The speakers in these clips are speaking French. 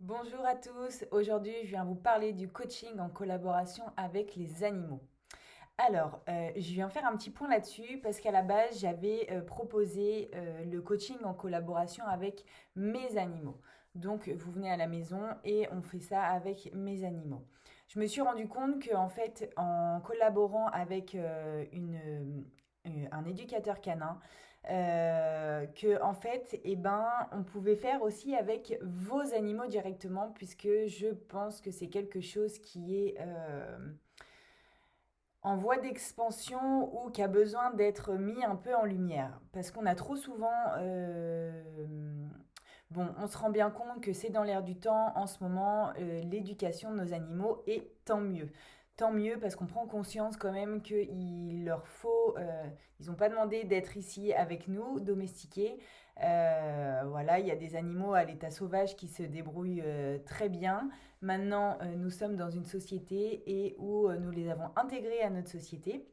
Bonjour à tous, aujourd'hui je viens vous parler du coaching en collaboration avec les animaux. Alors, je viens faire un petit point là-dessus parce qu'à la base j'avais proposé le coaching en collaboration avec mes animaux. Donc vous venez à la maison et on fait ça avec mes animaux. Je me suis rendu compte qu'en fait en collaborant avec un éducateur canin, que en fait, eh ben, on pouvait faire aussi avec vos animaux directement, puisque je pense que c'est quelque chose qui est en voie d'expansion ou qui a besoin d'être mis un peu en lumière. Parce qu'on a trop souvent... bon, on se rend bien compte que c'est dans l'air du temps en ce moment, l'éducation de nos animaux, et tant mieux. Tant mieux parce qu'on prend conscience quand même qu'il leur faut... ils n'ont pas demandé d'être ici avec nous, domestiqués. Voilà, il y a des animaux à l'état sauvage qui se débrouillent très bien. Maintenant, nous sommes dans une société et où nous les avons intégrés à notre société,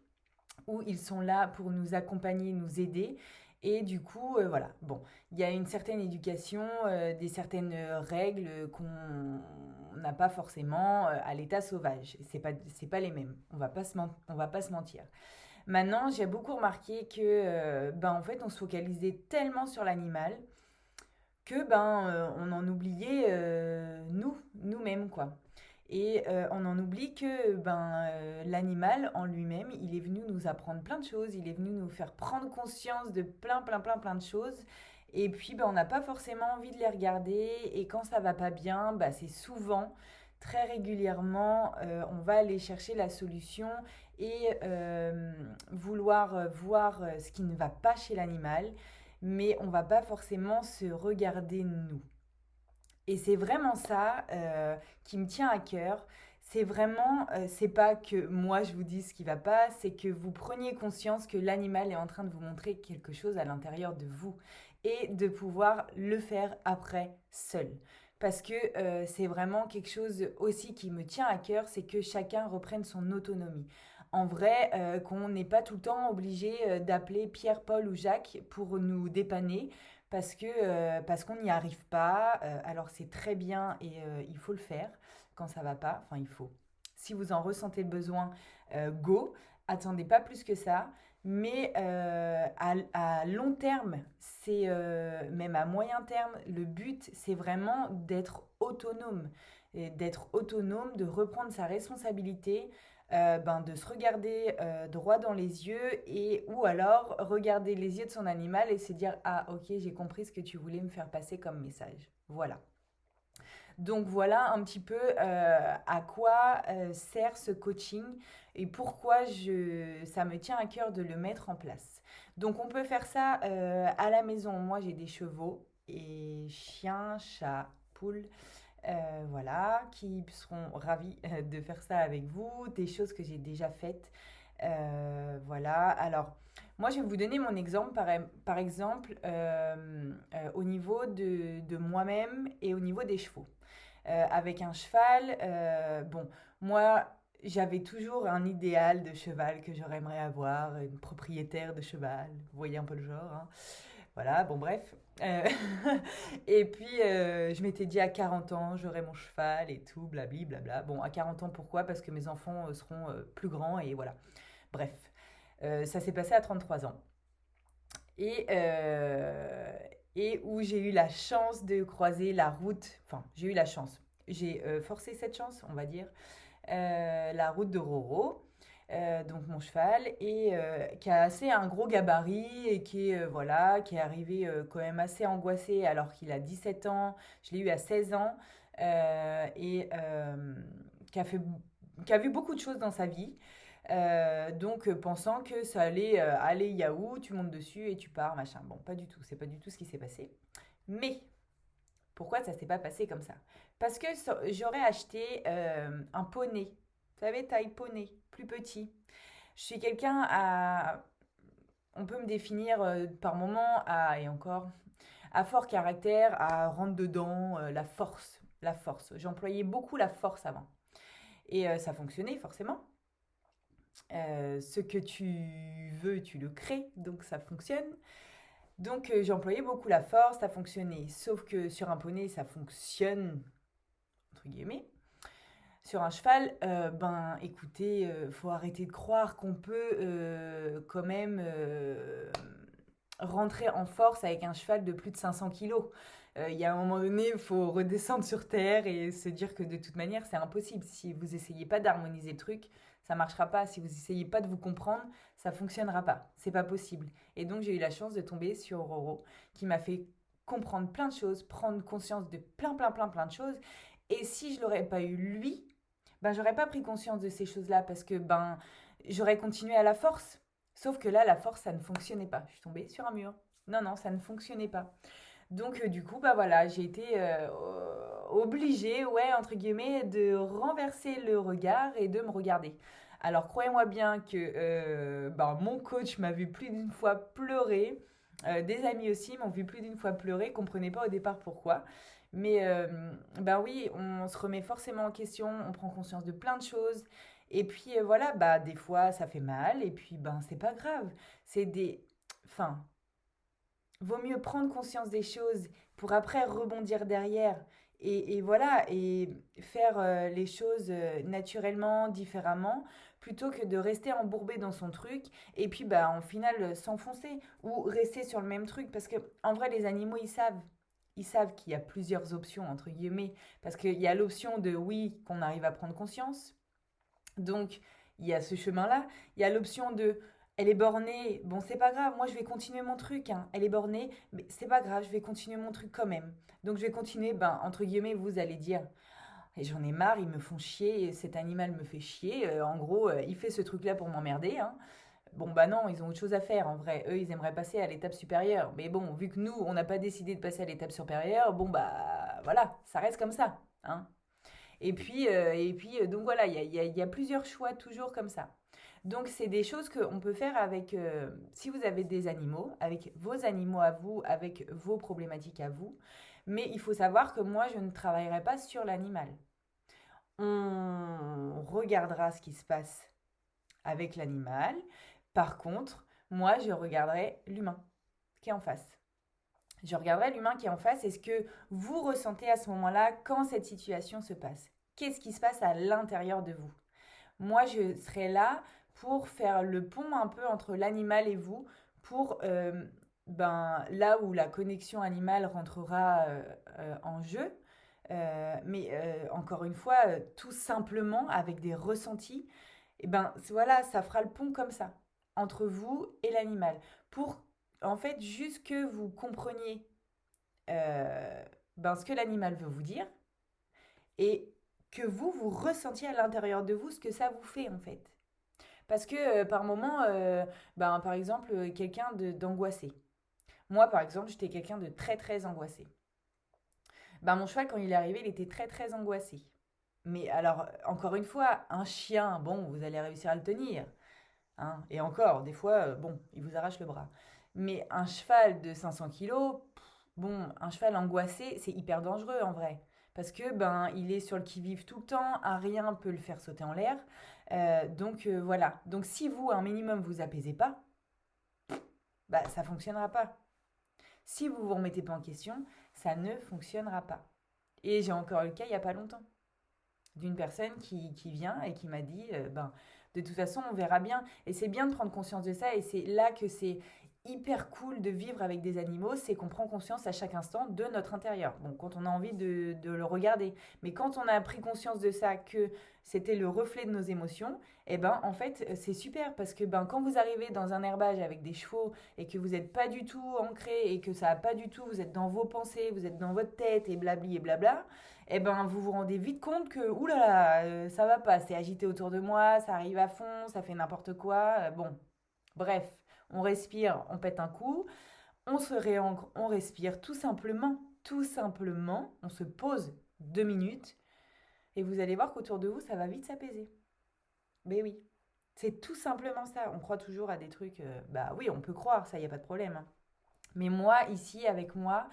où ils sont là pour nous accompagner, nous aider. Et du coup, voilà. Bon, il y a une certaine éducation, des certaines règles qu'on n'a pas forcément à l'état sauvage. C'est pas les mêmes. On va pas se mentir. Maintenant, j'ai beaucoup remarqué que, ben, en fait, on se focalisait tellement sur l'animal que ben on en oubliait nous-mêmes quoi. Et on en oublie que ben l'animal en lui-même, il est venu nous apprendre plein de choses, il est venu nous faire prendre conscience de plein de choses. Et puis ben, on n'a pas forcément envie de les regarder et quand ça va pas bien, bah, c'est souvent très régulièrement, on va aller chercher la solution et vouloir voir ce qui ne va pas chez l'animal, mais on va pas forcément se regarder nous. Et c'est vraiment ça qui me tient à cœur. C'est vraiment, c'est pas que moi je vous dise ce qui va pas, c'est que vous preniez conscience que l'animal est en train de vous montrer quelque chose à l'intérieur de vous et de pouvoir le faire après seul. Parce que c'est vraiment quelque chose aussi qui me tient à cœur, c'est que chacun reprenne son autonomie. En vrai, qu'on n'est pas tout le temps obligé d'appeler Pierre, Paul ou Jacques pour nous dépanner, parce qu'on n'y arrive pas. Alors c'est très bien et il faut le faire quand ça va pas. Enfin, il faut. Si vous en ressentez le besoin, go. Attendez pas plus que ça. Mais à long terme, c'est même à moyen terme, le but, c'est vraiment d'être autonome. Et d'être autonome, de reprendre sa responsabilité, ben, de se regarder droit dans les yeux et ou alors regarder les yeux de son animal et se dire ah ok, j'ai compris ce que tu voulais me faire passer comme message. Voilà. Donc voilà un petit peu à quoi sert ce coaching et pourquoi ça me tient à cœur de le mettre en place. Donc on peut faire ça à la maison. Moi j'ai des chevaux et chiens, chats, poules. Voilà, qui seront ravis de faire ça avec vous, des choses que j'ai déjà faites. Voilà, alors moi je vais vous donner mon exemple par exemple au niveau de moi-même et au niveau des chevaux. Avec un cheval, bon, moi j'avais toujours un idéal de cheval que j'aurais aimé avoir, une propriétaire de cheval, vous voyez un peu le genre, hein. Voilà, bon bref. Euh, et puis je m'étais dit à 40 ans, j'aurai mon cheval et tout, blabli, blabla. Bon, à 40 ans, pourquoi? Parce que mes enfants seront plus grands et voilà. Bref, ça s'est passé à 33 ans. Et, euh, et où j'ai eu la chance de croiser la route, enfin, j'ai eu la chance. J'ai forcé cette chance, on va dire, la route de Roro, donc mon cheval, et qui a assez un gros gabarit et qui est, voilà, qui est arrivé quand même assez angoissé alors qu'il a 17 ans. Je l'ai eu à 16 ans et qui a fait, qui a vu beaucoup de choses dans sa vie. Donc pensant que ça allait aller Yahoo, tu montes dessus et tu pars, machin. Bon, pas du tout, c'est pas du tout ce qui s'est passé. Mais pourquoi ça s'est pas passé comme ça? Parce que j'aurais acheté un poney. Vous savez, taille poney, plus petit. Je suis quelqu'un à... On peut me définir par moment à, et encore, à fort caractère, à rentre dedans, la force. La force. J'employais beaucoup la force avant. Et ça fonctionnait forcément. Ce que tu veux, tu le crées, donc ça fonctionne. Donc j'ai employé beaucoup la force, ça fonctionnait. Sauf que sur un poney, ça fonctionne. entre guillemets, sur un cheval, ben écoutez, faut arrêter de croire qu'on peut quand même rentrer en force avec un cheval de plus de 500 kilos. Il y a un moment donné, il faut redescendre sur terre et se dire que de toute manière, c'est impossible. Si vous essayez pas d'harmoniser le truc, ça marchera pas. Si vous essayez pas de vous comprendre, ça fonctionnera pas. C'est pas possible. Et donc, j'ai eu la chance de tomber sur Roro, qui m'a fait comprendre plein de choses, prendre conscience de plein de choses. Et si je l'aurais pas eu lui, ben j'aurais pas pris conscience de ces choses-là parce que ben j'aurais continué à la force. Sauf que là, la force, ça ne fonctionnait pas. Je suis tombée sur un mur. Non, non, ça ne fonctionnait pas. Donc, du coup, bah voilà, j'ai été obligée, ouais, entre guillemets, de renverser le regard et de me regarder. Alors, croyez-moi bien que ben, mon coach m'a vu plus d'une fois pleurer. Des amis aussi m'ont vu plus d'une fois pleurer, ne comprenaient pas au départ pourquoi. Mais ben oui, on se remet forcément en question, on prend conscience de plein de choses. Et puis voilà, bah des fois ça fait mal, et puis ben c'est pas grave. C'est des. Enfin, vaut mieux prendre conscience des choses pour après rebondir derrière. Et voilà, et faire les choses naturellement, différemment, plutôt que de rester embourbé dans son truc et puis bah en final s'enfoncer ou rester sur le même truc. Parce que en vrai, les animaux, ils savent qu'il y a plusieurs options, entre guillemets. Parce qu'il y a l'option de oui, qu'on arrive à prendre conscience. Donc, il y a ce chemin-là. Il y a l'option de elle est bornée, bon, c'est pas grave, moi je vais continuer mon truc, hein. Elle est bornée, mais c'est pas grave, je vais continuer mon truc quand même. Donc, je vais continuer, ben, entre guillemets, vous allez dire et j'en ai marre, ils me font chier, cet animal me fait chier. En gros, il fait ce truc-là pour m'emmerder, hein. Bon, bah non, ils ont autre chose à faire en vrai. Eux, ils aimeraient passer à l'étape supérieure. Mais bon, vu que nous, on n'a pas décidé de passer à l'étape supérieure, bon, bah voilà, ça reste comme ça, hein. Donc voilà, il y a plusieurs choix toujours comme ça. Donc c'est des choses qu'on peut faire avec, si vous avez des animaux, avec vos animaux à vous, avec vos problématiques à vous. Mais il faut savoir que moi, je ne travaillerai pas sur l'animal. On regardera ce qui se passe avec l'animal. Par contre, moi, je regarderai l'humain qui est en face. Je regarderai l'humain qui est en face et ce que vous ressentez à ce moment-là quand cette situation se passe. Qu'est-ce qui se passe à l'intérieur de vous? Moi, je serai là pour faire le pont un peu entre l'animal et vous, pour ben, là où la connexion animale rentrera en jeu. Encore une fois, tout simplement avec des ressentis, et ben voilà, ça fera le pont comme ça, entre vous et l'animal. Pour en fait juste que vous compreniez ben, ce que l'animal veut vous dire et que vous ressentiez à l'intérieur de vous ce que ça vous fait en fait. Parce que par moment, ben, par exemple, quelqu'un d'angoissé. Moi, par exemple, j'étais quelqu'un de très angoissé. Ben, mon cheval, quand il est arrivé, il était très angoissé. Mais alors, encore une fois, un chien, bon, vous allez réussir à le tenir, hein. Et encore, des fois, bon, il vous arrache le bras. Mais un cheval de 500 kilos, bon, un cheval angoissé, c'est hyper dangereux en vrai. Parce que ben, il est sur le qui-vive tout le temps, un rien peut le faire sauter en l'air. Voilà. Donc si vous, un minimum, vous apaisez pas, bah ça fonctionnera pas. Si vous vous remettez pas en question, ça ne fonctionnera pas. Et j'ai encore eu le cas il y a pas longtemps d'une personne qui vient et qui m'a dit ben de toute façon on verra bien et c'est bien de prendre conscience de ça et c'est là que c'est hyper cool de vivre avec des animaux, c'est qu'on prend conscience à chaque instant de notre intérieur. Bon, quand on a envie de le regarder, mais quand on a pris conscience de ça, que c'était le reflet de nos émotions, et ben en fait c'est super parce que ben quand vous arrivez dans un herbage avec des chevaux et que vous n'êtes pas du tout ancré et que ça a pas du tout, vous êtes dans vos pensées, vous êtes dans votre tête et blabli et blabla, et ben vous vous rendez vite compte que oulala, ça va pas, c'est agité autour de moi, ça arrive à fond, ça fait n'importe quoi, bon, bref, on respire, on pète un coup, on se réancre, on respire tout simplement, on se pose 2 minutes et vous allez voir qu'autour de vous, ça va vite s'apaiser. Mais oui, c'est tout simplement ça. On croit toujours à des trucs, bah oui, on peut croire, ça, il n'y a pas de problème, hein. Mais moi, ici, avec moi,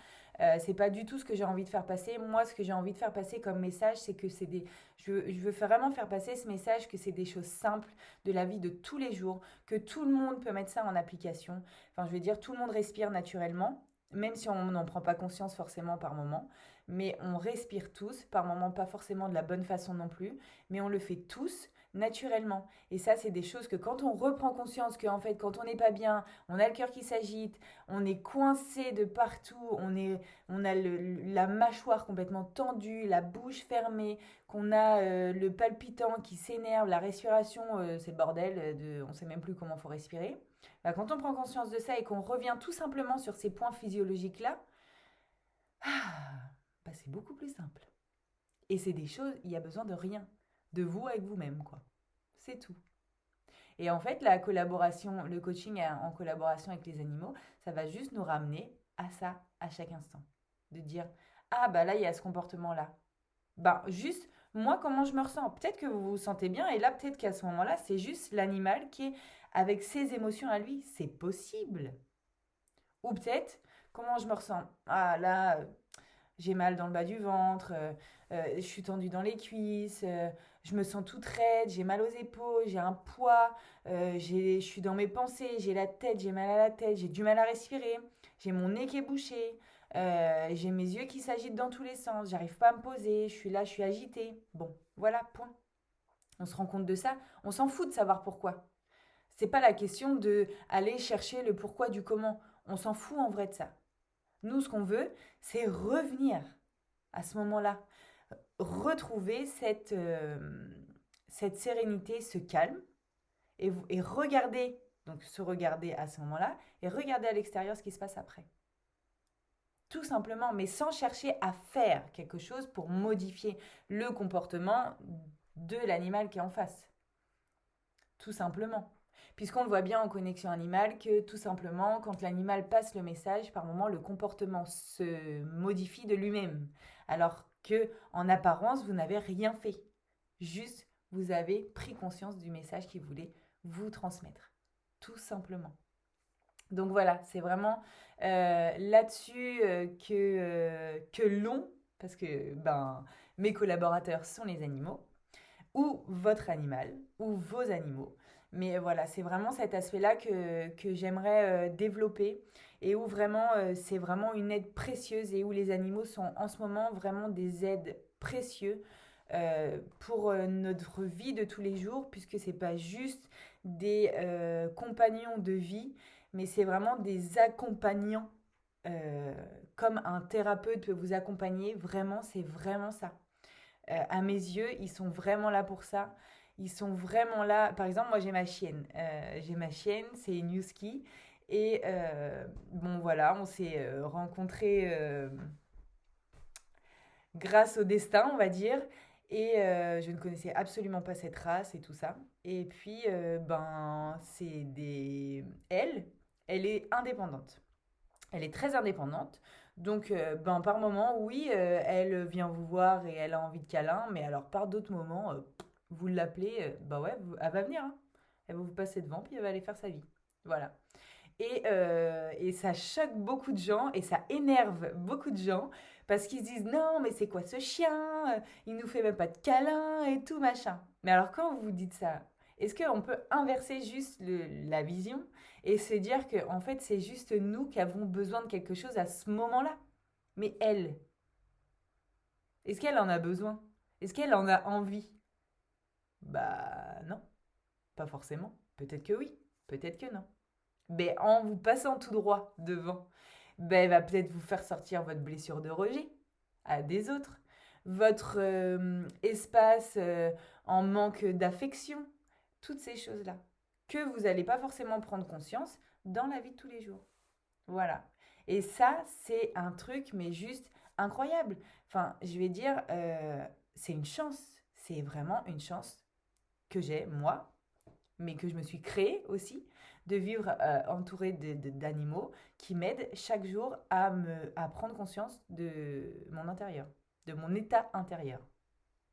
c'est pas du tout ce que j'ai envie de faire passer. Moi, ce que j'ai envie de faire passer comme message, c'est que c'est des. Je veux vraiment faire passer ce message que c'est des choses simples de la vie de tous les jours, que tout le monde peut mettre ça en application. Enfin, je veux dire, tout le monde respire naturellement, même si on n'en prend pas conscience forcément par moment. mais on respire tous, par moments pas forcément de la bonne façon non plus, mais on le fait tous naturellement. Et ça, c'est des choses que quand on reprend conscience qu'en fait, quand on n'est pas bien, on a le cœur qui s'agite, on est coincé de partout, on a la mâchoire complètement tendue, la bouche fermée, qu'on a le palpitant qui s'énerve, la respiration, c'est le bordel, on ne sait même plus comment il faut respirer. Bah, quand on prend conscience de ça et qu'on revient tout simplement sur ces points physiologiques-là, bah, c'est beaucoup plus simple. Et c'est des choses, il y a besoin de rien, de vous avec vous-même, quoi. C'est tout. Et en fait, la collaboration, le coaching en collaboration avec les animaux, ça va juste nous ramener à ça à chaque instant. De dire, ah bah là, il y a ce comportement-là. Ben juste, moi, comment je me ressens. Peut-être que vous vous sentez bien, et là, peut-être qu'à ce moment-là, c'est juste l'animal qui est avec ses émotions à lui. C'est possible. Ou peut-être, comment je me ressens. Ah là, j'ai mal dans le bas du ventre, je suis tendue dans les cuisses, je me sens toute raide, j'ai mal aux épaules, j'ai un poids, je suis dans mes pensées, j'ai la tête, j'ai mal à la tête, j'ai du mal à respirer, j'ai mon nez qui est bouché, j'ai mes yeux qui s'agitent dans tous les sens, j'arrive pas à me poser, je suis là, je suis agitée. Bon, voilà, point. On se rend compte de ça, on s'en fout de savoir pourquoi. C'est pas la question de aller chercher le pourquoi du comment. On s'en fout en vrai de ça. Nous, ce qu'on veut, c'est revenir à ce moment-là, retrouver cette sérénité, ce calme, et regarder, donc se regarder à ce moment-là, et regarder à l'extérieur ce qui se passe après. Tout simplement, mais sans chercher à faire quelque chose pour modifier le comportement de l'animal qui est en face. Tout simplement. Puisqu'on le voit bien en connexion animale que tout simplement, quand l'animal passe le message, par moment, le comportement se modifie de lui-même. Alors que, en apparence, vous n'avez rien fait. Juste, vous avez pris conscience du message qu'il voulait vous transmettre. Tout simplement. Donc voilà, c'est vraiment là-dessus que l'on, parce que mes collaborateurs sont les animaux, ou votre animal, ou vos animaux. Mais voilà, c'est vraiment cet aspect-là que j'aimerais développer et où vraiment c'est vraiment une aide précieuse et où les animaux sont en ce moment vraiment des aides précieuses pour notre vie de tous les jours, puisque c'est pas juste des compagnons de vie, mais c'est vraiment des accompagnants. Comme un thérapeute peut vous accompagner, vraiment, c'est vraiment ça. À mes yeux, ils sont vraiment là pour ça. Ils sont vraiment là. Par exemple, moi, j'ai ma chienne. C'est une husky. Et bon, voilà, on s'est rencontrés grâce au destin, on va dire. Et je ne connaissais absolument pas cette race et tout ça. Et puis, c'est des... elle est indépendante. Elle est très indépendante. Donc, par moment, oui, elle vient vous voir et elle a envie de câlin. Mais alors, par d'autres moments, vous l'appelez, ouais, elle va venir, hein. Elle va vous passer devant, puis elle va aller faire sa vie. Voilà. Et ça choque beaucoup de gens et ça énerve beaucoup de gens parce qu'ils se disent non, mais c'est quoi ce chien? Il nous fait même pas de câlin et tout machin. Mais alors, quand vous vous dites ça, est-ce qu'on peut inverser juste la vision et se dire que en fait c'est juste nous qui avons besoin de quelque chose à ce moment-là? Mais elle, est-ce qu'elle en a besoin? Est-ce qu'elle en a envie? Bah non, pas forcément. Peut-être que oui, peut-être que non. Mais en vous passant tout droit devant, elle va peut-être vous faire sortir votre blessure de rejet à des autres, votre espace en manque d'affection, toutes ces choses-là, que vous n'allez pas forcément prendre conscience dans la vie de tous les jours. Voilà. Et ça, c'est un truc, mais juste incroyable. Enfin, je vais dire, c'est une chance. C'est vraiment une chance que j'ai, moi, mais que je me suis créée aussi, de vivre entourée d'animaux qui m'aident chaque jour à prendre conscience de mon intérieur, de mon état intérieur.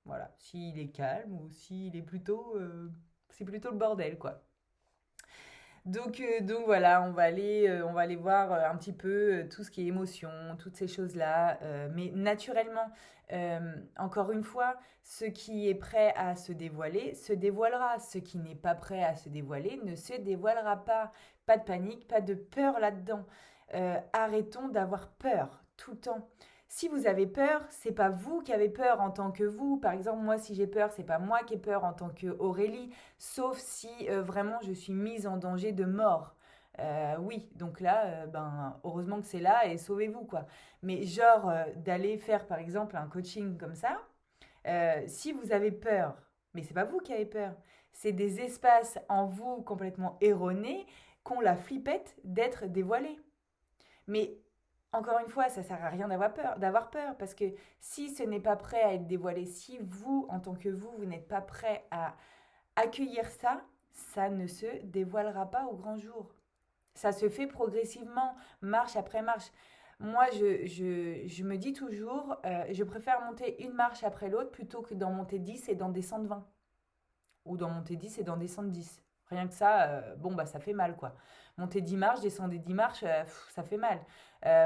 Voilà, s'il est calme ou s'il est plutôt, c'est plutôt le bordel, quoi. Donc voilà, on va aller voir un petit peu tout ce qui est émotion, toutes ces choses-là. Mais naturellement, encore une fois, ce qui est prêt à se dévoilera. Ce qui n'est pas prêt à se dévoiler ne se dévoilera pas. Pas de panique, pas de peur là-dedans. Arrêtons d'avoir peur tout le temps. Si vous avez peur, c'est pas vous qui avez peur en tant que vous. Par exemple, moi, si j'ai peur, c'est pas moi qui ai peur en tant que Aurélie, sauf si vraiment je suis mise en danger de mort. Oui, donc là, ben, heureusement que c'est là et sauvez-vous, quoi. Mais genre, d'aller faire, par exemple, un coaching comme ça, si vous avez peur, mais c'est pas vous qui avez peur, c'est des espaces en vous complètement erronés qu'ont la flippette d'être dévoilés. Mais encore une fois, ça sert à rien d'avoir peur, parce que si ce n'est pas prêt à être dévoilé, si vous, en tant que vous, vous n'êtes pas prêt à accueillir ça, ça ne se dévoilera pas au grand jour. Ça se fait progressivement, marche après marche. Moi, je me dis toujours, je préfère monter une marche après l'autre plutôt que d'en monter 10 et d'en descendre 20. Ou d'en monter 10 et d'en descendre 10. Rien que ça, bon, bah ça fait mal, quoi. Monter 10 marches, descendre 10 marches, ça fait mal.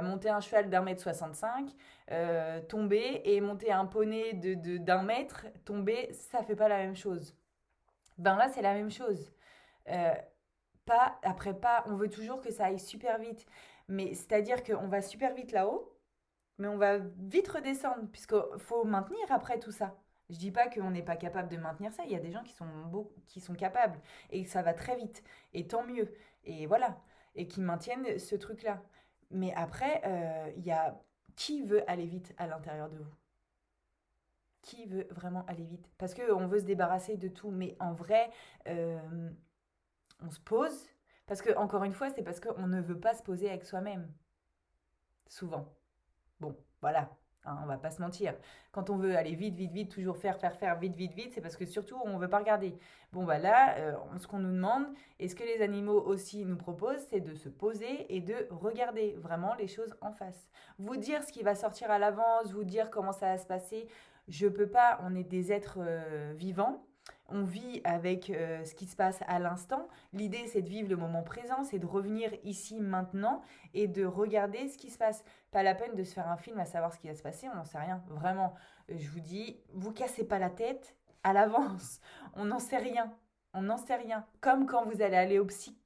Monter un cheval d'1,65 m, tomber, et monter un poney d'un mètre, tomber, ça fait pas la même chose. Ben là, c'est la même chose. Euh, pas, on veut toujours que ça aille super vite. Mais c'est-à-dire qu'on va super vite là-haut, mais on va vite redescendre, puisqu'il faut maintenir après tout ça. Je dis pas qu'on n'est pas capable de maintenir ça, il y a des gens qui sont capables, et ça va très vite, et tant mieux, et voilà, et qui maintiennent ce truc-là. Mais après, il y a qui veut aller vite à l'intérieur de vous? Qui veut vraiment aller vite? Parce qu'on veut se débarrasser de tout, mais en vrai, on se pose, parce que, encore une fois, c'est parce qu'on ne veut pas se poser avec soi-même, souvent. Bon, voilà, hein, on va pas se mentir. Quand on veut aller vite, vite, vite, toujours faire, vite, vite, vite, c'est parce que surtout on veut pas regarder. Bon, bah là, ce qu'on nous demande, et ce que les animaux aussi nous proposent, c'est de se poser et de regarder vraiment les choses en face. Vous dire ce qui va sortir à l'avance, vous dire comment ça va se passer, je peux pas, on est des êtres vivants. On vit avec ce qui se passe à l'instant. L'idée, c'est de vivre le moment présent, c'est de revenir ici maintenant et de regarder ce qui se passe. Pas la peine de se faire un film à savoir ce qui va se passer, on n'en sait rien. Vraiment, je vous dis, vous cassez pas la tête à l'avance. On n'en sait rien. On n'en sait rien. Comme quand vous allez aller au psy,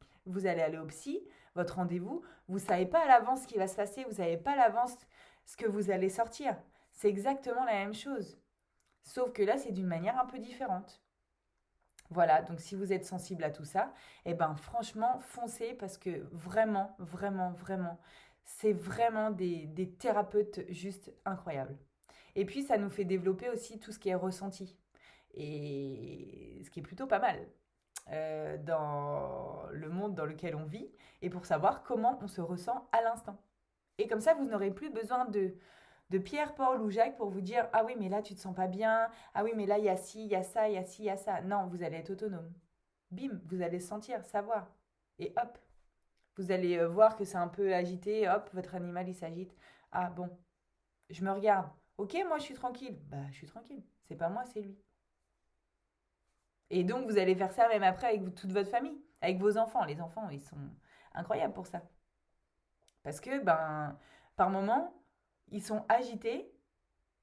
votre rendez-vous, vous savez pas à l'avance ce qui va se passer, vous savez pas à l'avance ce que vous allez sortir. C'est exactement la même chose. Sauf que là, c'est d'une manière un peu différente. Voilà, donc si vous êtes sensible à tout ça, eh ben franchement, foncez, parce que vraiment, vraiment, vraiment, c'est vraiment des thérapeutes juste incroyables. Et puis, ça nous fait développer aussi tout ce qui est ressenti. Et ce qui est plutôt pas mal dans le monde dans lequel on vit, et pour savoir comment on se ressent à l'instant. Et comme ça, vous n'aurez plus besoin de Pierre, Paul ou Jacques pour vous dire: ah oui, mais là, tu te sens pas bien. Ah oui, mais là, il y a ci, il y a ça, il y a ci, il y a ça. Non, vous allez être autonome. Bim, vous allez sentir, savoir. Et hop, vous allez voir que c'est un peu agité. Hop, votre animal, il s'agite. Ah bon, je me regarde. Ok, moi, je suis tranquille. Bah, je suis tranquille. C'est pas moi, c'est lui. Et donc, vous allez faire ça même après avec toute votre famille, avec vos enfants. Les enfants, ils sont incroyables pour ça. Parce que, ben, par moments, ils sont agités.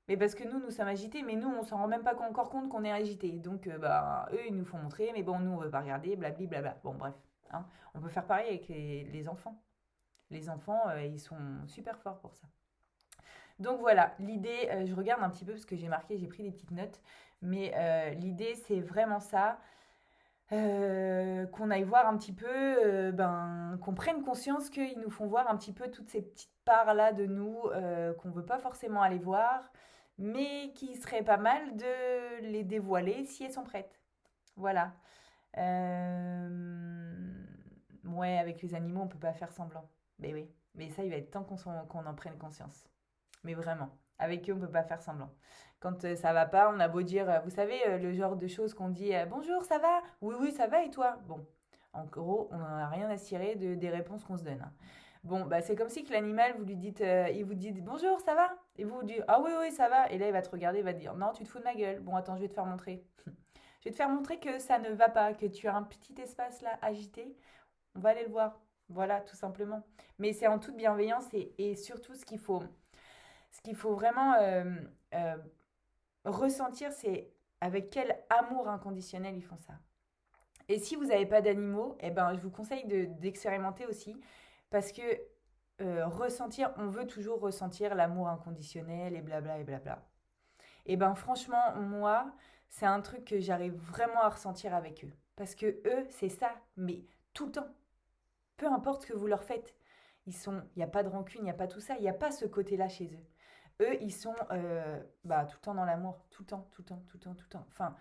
Mais parce que nous sommes agités, mais nous, on s'en rend même pas encore compte qu'on est agités. Donc, bah, eux, ils nous font montrer, mais bon, nous, on veut pas regarder, blabli, blabla. Bon, bref, hein. On peut faire pareil avec les enfants. Les enfants, ils sont super forts pour ça. Donc voilà, l'idée, je regarde un petit peu parce que j'ai marqué, j'ai pris des petites notes, mais l'idée, c'est vraiment ça. Qu'on aille voir un petit peu, ben, qu'on prenne conscience qu'ils nous font voir un petit peu toutes ces petites parts-là de nous qu'on ne veut pas forcément aller voir, mais qui serait pas mal de les dévoiler si elles sont prêtes. Voilà. Ouais, avec les animaux, on peut pas faire semblant. Mais oui, mais ça, il va être temps qu'on en prenne conscience. Mais vraiment, avec eux, on peut pas faire semblant. Quand ça va pas, on a beau dire, vous savez, le genre de choses qu'on dit, bonjour, ça va? Oui, oui, ça va, et toi? Bon, en gros, on n'en a rien à cirer des réponses qu'on se donne, hein. Bon, bah c'est comme si que l'animal, vous lui dites, il vous dit bonjour, ça va? Et vous dites, ah oui, oui, ça va. Et là, il va te regarder, il va te dire, non, tu te fous de ma gueule. Bon, attends, je vais te faire montrer. Je vais te faire montrer que ça ne va pas, que tu as un petit espace là agité. On va aller le voir. Voilà, tout simplement. Mais c'est en toute bienveillance, et surtout ce qu'il faut vraiment euh, ressentir, c'est avec quel amour inconditionnel ils font ça. Et si vous n'avez pas d'animaux, eh ben, je vous conseille d'expérimenter aussi, parce que ressentir, on veut toujours ressentir l'amour inconditionnel et blabla et blabla. Et ben franchement, moi, c'est un truc que j'arrive vraiment à ressentir avec eux. Parce que eux, c'est ça, mais tout le temps. Peu importe ce que vous leur faites. Il n'y a pas de rancune, il n'y a pas tout ça, il n'y a pas ce côté-là chez eux. Eux, ils sont tout le temps dans l'amour, tout le temps, tout le temps, tout le temps, tout le temps. Enfin,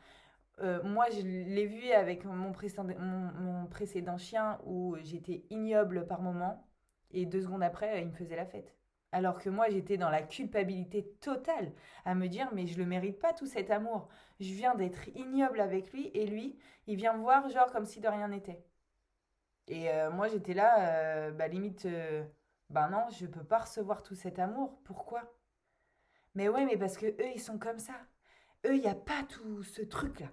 moi, je l'ai vu avec mon précédent chien où j'étais ignoble par moment et 2 secondes après, il me faisait la fête. Alors que moi, j'étais dans la culpabilité totale à me dire, mais je le mérite pas tout cet amour. Je viens d'être ignoble avec lui et lui, il vient me voir genre comme si de rien n'était. Et moi, j'étais là, limite, non, je peux pas recevoir tout cet amour. Pourquoi? Mais ouais, mais parce que eux, ils sont comme ça. Eux, il n'y a pas tout ce truc-là.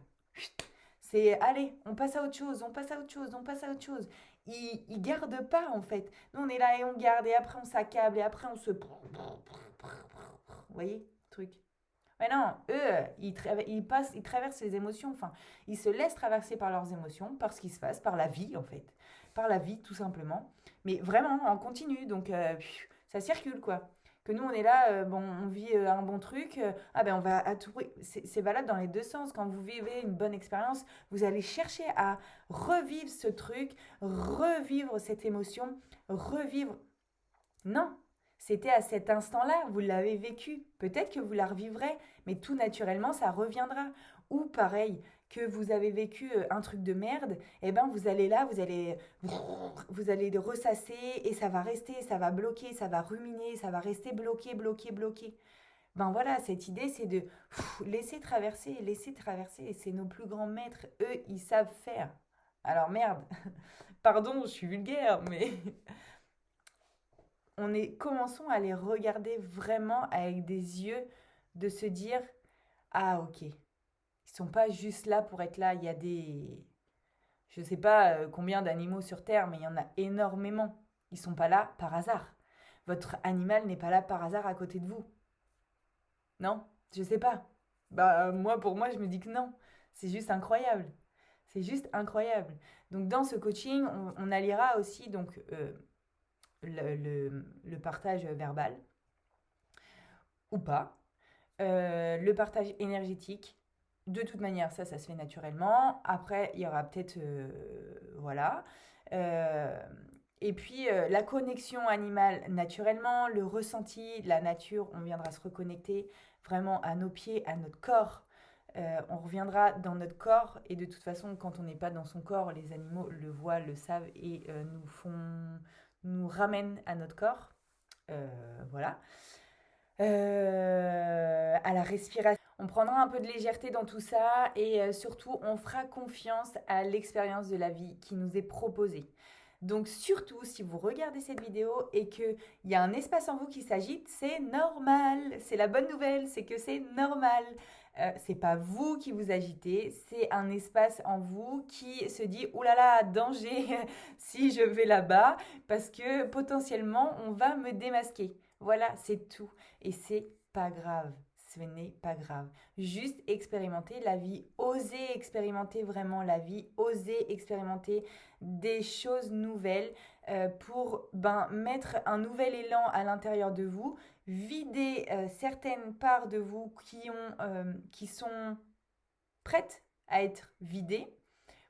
C'est, allez, on passe à autre chose, on passe à autre chose, on passe à autre chose. Ils gardent pas, en fait. Nous, on est là et on garde, et après, on s'accable, et après, on se... Vous voyez, truc. Mais non, eux, ils traversent les émotions, enfin, ils se laissent traverser par leurs émotions, par ce qui se passe, par la vie, en fait. Par la vie, tout simplement. Mais vraiment, en continu, donc ça circule, quoi. Que nous, on est là, on vit un bon truc, on va à tout prix. C'est valable dans les deux sens. Quand vous vivez une bonne expérience, vous allez chercher à revivre ce truc, revivre cette émotion, revivre. Non, c'était à cet instant-là, vous l'avez vécu. Peut-être que vous la revivrez, mais tout naturellement, ça reviendra. Ou pareil, que vous avez vécu un truc de merde, et ben vous allez là, vous allez le ressasser et ça va rester, ça va bloquer, ça va ruminer, ça va rester bloqué, bloqué, bloqué. Ben voilà, cette idée, c'est de laisser traverser. Et c'est nos plus grands maîtres, eux, ils savent faire. Alors merde, pardon, je suis vulgaire, mais commençons à les regarder vraiment avec des yeux de se dire, ah ok, ils sont pas juste là pour être là. Il y a je sais pas combien d'animaux sur Terre, mais il y en a énormément. Ils sont pas là par hasard. Votre animal n'est pas là par hasard à côté de vous. Non, je sais pas. Moi, pour moi, je me dis que non. C'est juste incroyable. C'est juste incroyable. Donc dans ce coaching, on alliera aussi donc le partage verbal ou pas, le partage énergétique. De toute manière, ça se fait naturellement. Après, il y aura peut-être, voilà. Euh, et puis, la connexion animale naturellement, le ressenti, la nature, on viendra se reconnecter vraiment à nos pieds, à notre corps. On reviendra dans notre corps et de toute façon, quand on n'est pas dans son corps, les animaux le voient, le savent et nous ramènent à notre corps. Voilà. À la respiration. On prendra un peu de légèreté dans tout ça et surtout on fera confiance à l'expérience de la vie qui nous est proposée. Donc surtout si vous regardez cette vidéo et qu'il y a un espace en vous qui s'agite, c'est normal. C'est la bonne nouvelle, c'est que c'est normal. C'est pas vous qui vous agitez, c'est un espace en vous qui se dit oh là là, danger si je vais là-bas parce que potentiellement on va me démasquer. Voilà, c'est tout. Et c'est pas grave. Ce n'est pas grave. Juste expérimenter la vie, oser expérimenter vraiment la vie, oser expérimenter des choses nouvelles pour mettre un nouvel élan à l'intérieur de vous, vider certaines parts de vous qui sont prêtes à être vidées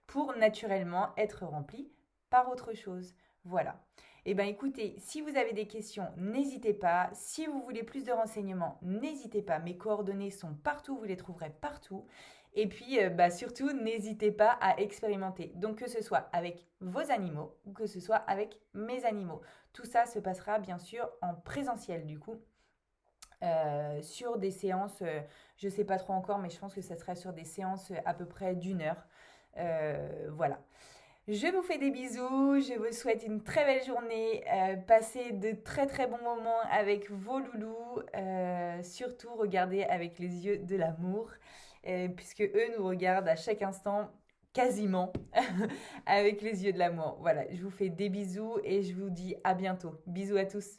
pour naturellement être remplies par autre chose. Voilà. Eh bien écoutez, si vous avez des questions, n'hésitez pas. Si vous voulez plus de renseignements, n'hésitez pas. Mes coordonnées sont partout, vous les trouverez partout. Et puis surtout, n'hésitez pas à expérimenter. Donc que ce soit avec vos animaux ou que ce soit avec mes animaux. Tout ça se passera bien sûr en présentiel du coup. Sur des séances, je ne sais pas trop encore, mais je pense que ça sera sur des séances à peu près d'1 heure. Voilà. Je vous fais des bisous, je vous souhaite une très belle journée, passez de très très bons moments avec vos loulous, surtout regardez avec les yeux de l'amour, puisque eux nous regardent à chaque instant, quasiment, avec les yeux de l'amour. Voilà, je vous fais des bisous et je vous dis à bientôt. Bisous à tous.